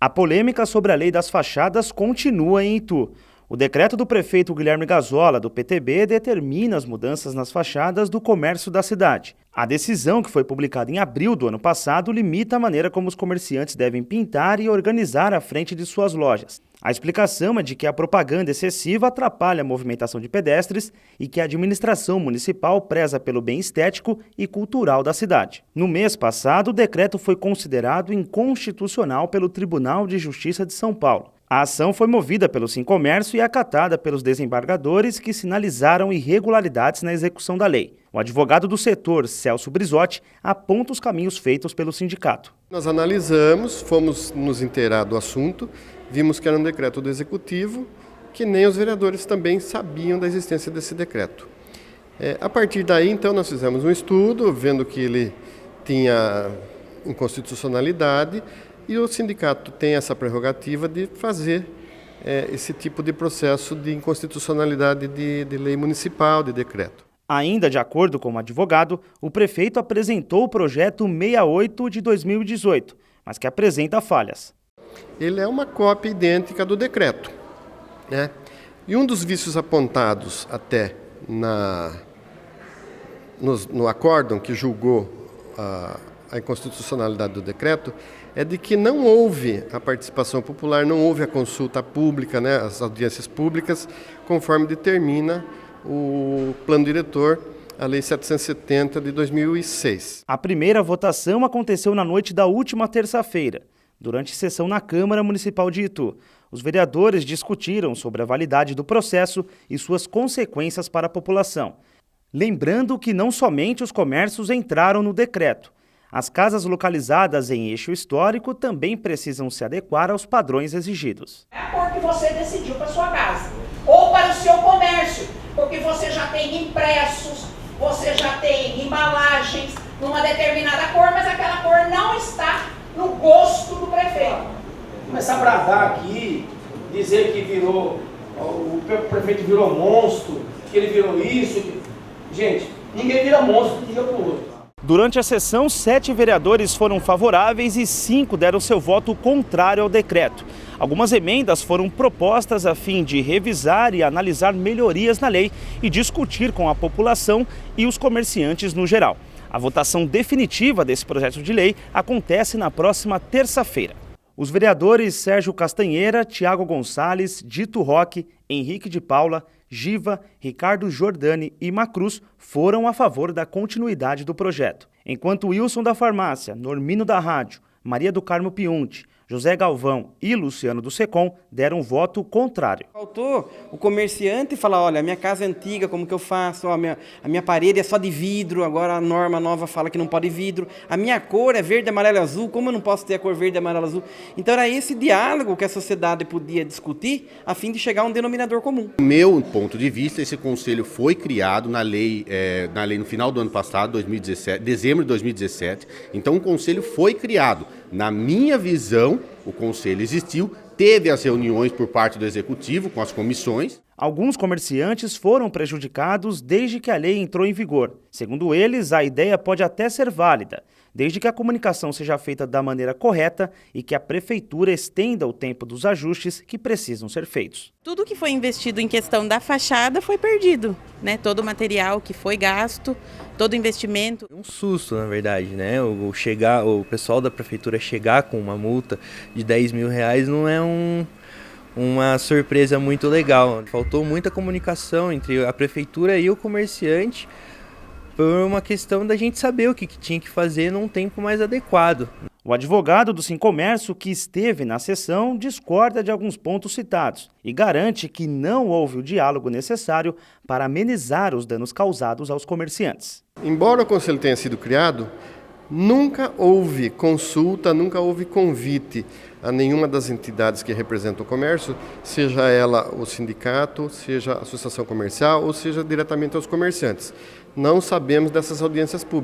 A polêmica sobre a lei das fachadas continua em Itu. O decreto do prefeito Guilherme Gazzola, do PTB, determina as mudanças nas fachadas do comércio da cidade. A decisão, que foi publicada em abril do ano passado, limita a maneira como os comerciantes devem pintar e organizar a frente de suas lojas. A explicação é de que a propaganda excessiva atrapalha a movimentação de pedestres e que a administração municipal preza pelo bem estético e cultural da cidade. No mês passado, o decreto foi considerado inconstitucional pelo Tribunal de Justiça de São Paulo. A ação foi movida pelo Sincomércio e acatada pelos desembargadores que sinalizaram irregularidades na execução da lei. O advogado do setor, Celso Brizotti, aponta os caminhos feitos pelo sindicato. Nós analisamos, fomos nos inteirar do assunto, vimos que era um decreto do Executivo, que nem os vereadores também sabiam da existência desse decreto. A partir daí, então, nós fizemos um estudo, vendo que ele tinha inconstitucionalidade, e o sindicato tem essa prerrogativa de fazer esse tipo de processo de inconstitucionalidade de lei municipal, de decreto. Ainda de acordo com o advogado, o prefeito apresentou o projeto 68 de 2018, mas que apresenta falhas. Ele é uma cópia idêntica do decreto, né? E um dos vícios apontados até no acórdão que julgou a inconstitucionalidade do decreto é de que não houve a participação popular, não houve a consulta pública, né, as audiências públicas, conforme determina o plano diretor, a Lei 770 de 2006. A primeira votação aconteceu na noite da última terça-feira, durante sessão na Câmara Municipal de Itu. Os vereadores discutiram sobre a validade do processo e suas consequências para a população. Lembrando que não somente os comércios entraram no decreto. As casas localizadas em eixo histórico também precisam se adequar aos padrões exigidos. É a cor que você decidiu para sua casa ou para o seu comércio, porque você já tem impressos, você já tem embalagens numa determinada cor, mas aquela cor não está no gosto do prefeito. Começar a bradar aqui, dizer que o prefeito virou monstro, que ele virou isso. Gente, ninguém vira monstro de um dia para o outro. Durante a sessão, 7 vereadores foram favoráveis e 5 deram seu voto contrário ao decreto. Algumas emendas foram propostas a fim de revisar e analisar melhorias na lei e discutir com a população e os comerciantes no geral. A votação definitiva desse projeto de lei acontece na próxima terça-feira. Os vereadores Sérgio Castanheira, Tiago Gonçalves, Dito Roque, Henrique de Paula, Giva, Ricardo Giordani e Macruz foram a favor da continuidade do projeto, enquanto Wilson da Farmácia, Normino da Rádio, Maria do Carmo Piunti, José Galvão e Luciano do Secom deram voto contrário. Faltou o comerciante falar, olha, a minha casa é antiga, como que eu faço? A minha parede é só de vidro, agora a norma nova fala que não pode vidro. A minha cor é verde, amarelo e azul, como eu não posso ter a cor verde, amarelo e azul? Então era esse diálogo que a sociedade podia discutir a fim de chegar a um denominador comum. Do meu ponto de vista, esse conselho foi criado na lei no final do ano passado, 2017, dezembro de 2017. Então o conselho foi criado. Na minha visão, o conselho existiu, teve as reuniões por parte do executivo com as comissões. Alguns comerciantes foram prejudicados desde que a lei entrou em vigor. Segundo eles, a ideia pode até ser válida, desde que a comunicação seja feita da maneira correta e que a prefeitura estenda o tempo dos ajustes que precisam ser feitos. Tudo que foi investido em questão da fachada foi perdido, né? Todo o material que foi gasto, todo o investimento. Um susto, na verdade, né? O pessoal da prefeitura chegar com uma multa de R$10 mil não é uma surpresa muito legal. Faltou muita comunicação entre a prefeitura e o comerciante por uma questão da gente saber o que tinha que fazer num tempo mais adequado. O advogado do Sincomércio, que esteve na sessão, discorda de alguns pontos citados e garante que não houve o diálogo necessário para amenizar os danos causados aos comerciantes. Embora o conselho tenha sido criado, nunca houve consulta, nunca houve convite a nenhuma das entidades que representam o comércio, seja ela o sindicato, seja a associação comercial ou seja diretamente aos comerciantes. Não sabemos dessas audiências públicas.